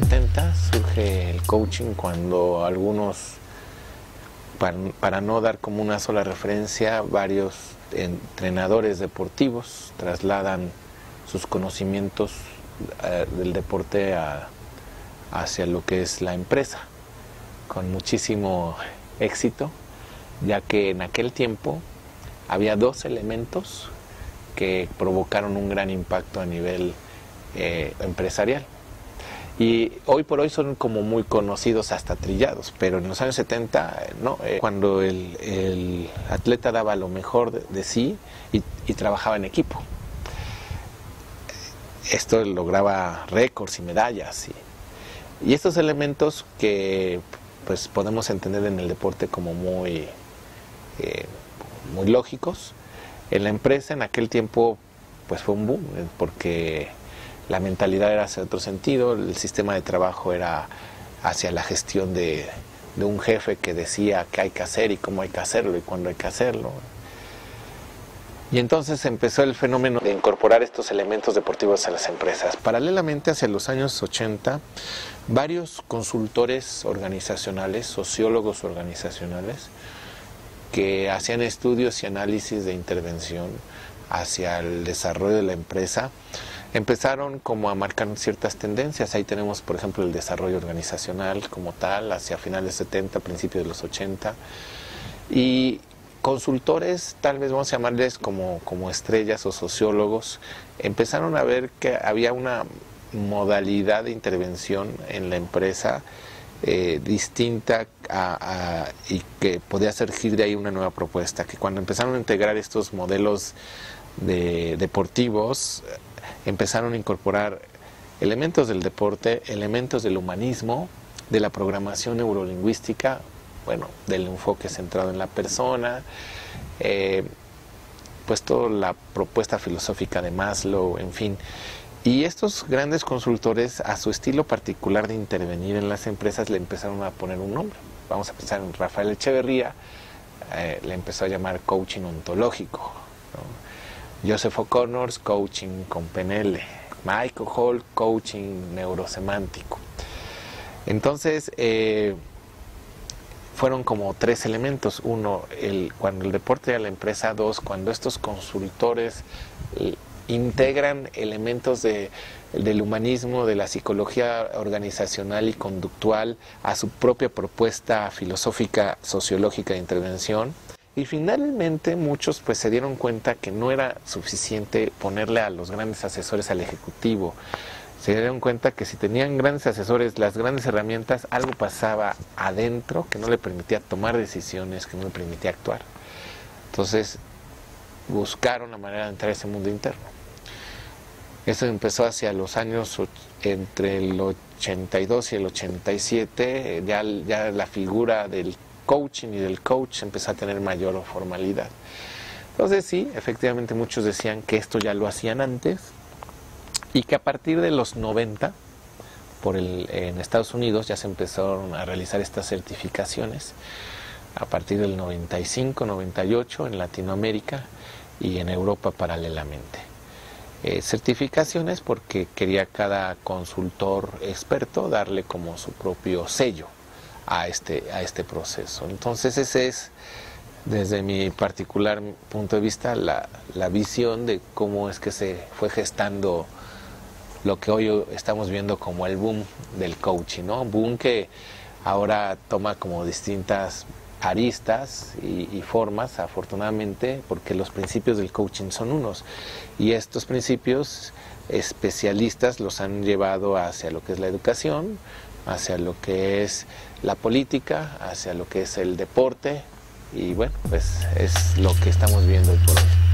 70 surge el coaching cuando algunos, para no dar como una sola referencia, varios entrenadores deportivos trasladan sus conocimientos del deporte hacia lo que es la empresa, con muchísimo éxito, ya que en aquel tiempo había dos elementos que provocaron un gran impacto a nivel empresarial. Y hoy por hoy son como muy conocidos, hasta trillados, pero en los años 70, no, cuando el atleta daba lo mejor de sí y trabajaba en equipo. Esto lograba récords y medallas. Y estos elementos que pues podemos entender en el deporte como muy lógicos, en la empresa en aquel tiempo pues fue un boom, porque la mentalidad era hacia otro sentido, el sistema de trabajo era hacia la gestión de un jefe que decía qué hay que hacer y cómo hay que hacerlo y cuándo hay que hacerlo. Y entonces empezó el fenómeno de incorporar estos elementos deportivos a las empresas. Paralelamente, hacia los años 80, varios consultores organizacionales, sociólogos organizacionales, que hacían estudios y análisis de intervención hacia el desarrollo de la empresa, empezaron como a marcar ciertas tendencias. Ahí tenemos, por ejemplo, el desarrollo organizacional como tal, hacia finales 70, principios de los 80. Y consultores, tal vez vamos a llamarles como estrellas o sociólogos, empezaron a ver que había una modalidad de intervención en la empresa distinta y que podía surgir de ahí una nueva propuesta, que cuando empezaron a integrar estos modelos deportivos, empezaron a incorporar elementos del deporte, elementos del humanismo, de la programación neurolingüística, bueno, del enfoque centrado en la persona, pues toda la propuesta filosófica de Maslow, en fin. Y estos grandes consultores, a su estilo particular de intervenir en las empresas, le empezaron a poner un nombre. Vamos a pensar en Rafael Echeverría, le empezó a llamar coaching ontológico, ¿no? Joseph O'Connor, coaching con PNL. Michael Hall, coaching neurosemántico. Entonces, fueron como tres elementos. Uno, cuando el deporte de la empresa. Dos, cuando estos consultores integran elementos del humanismo, de la psicología organizacional y conductual a su propia propuesta filosófica, sociológica de intervención. Y finalmente muchos pues se dieron cuenta que no era suficiente ponerle a los grandes asesores al ejecutivo. Se dieron cuenta que si tenían grandes asesores, las grandes herramientas, algo pasaba adentro que no le permitía tomar decisiones, que no le permitía actuar. Entonces buscaron la manera de entrar a ese mundo interno. Esto empezó hacia los años entre el 82 y el 87, ya la figura del coaching y del coach empezó a tener mayor formalidad. Entonces sí, efectivamente muchos decían que esto ya lo hacían antes y que a partir de los 90, en Estados Unidos ya se empezaron a realizar estas certificaciones, a partir del 95, 98 en Latinoamérica y en Europa paralelamente. Certificaciones porque quería cada consultor experto darle como su propio sello a este proceso. Entonces ese es, desde mi particular punto de vista, la visión de cómo es que se fue gestando lo que hoy estamos viendo como el boom del coaching, ¿no? Un boom que ahora toma como distintas aristas y formas, afortunadamente, porque los principios del coaching son unos, y estos principios especialistas los han llevado hacia lo que es la educación, hacia lo que es la política, hacia lo que es el deporte, y bueno, pues es lo que estamos viendo hoy por hoy.